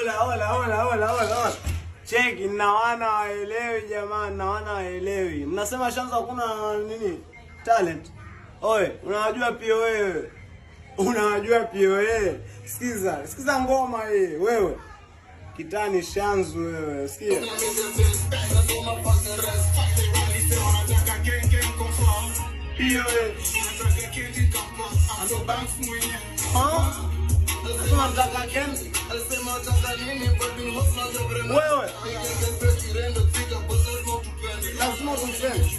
Hola. Cheki, na wana waelewi jamani, na wana waelewi. Mnasema Shanzu hakuna nini? Talent. Oe, unajua pia wewe. Unajua pia wewe. Sikiza ngoma hii wewe. Kitani Shanzu wewe. Sikia. Pia wewe. Nasema nataka Kenzi. Wewe. Lazima tumpende.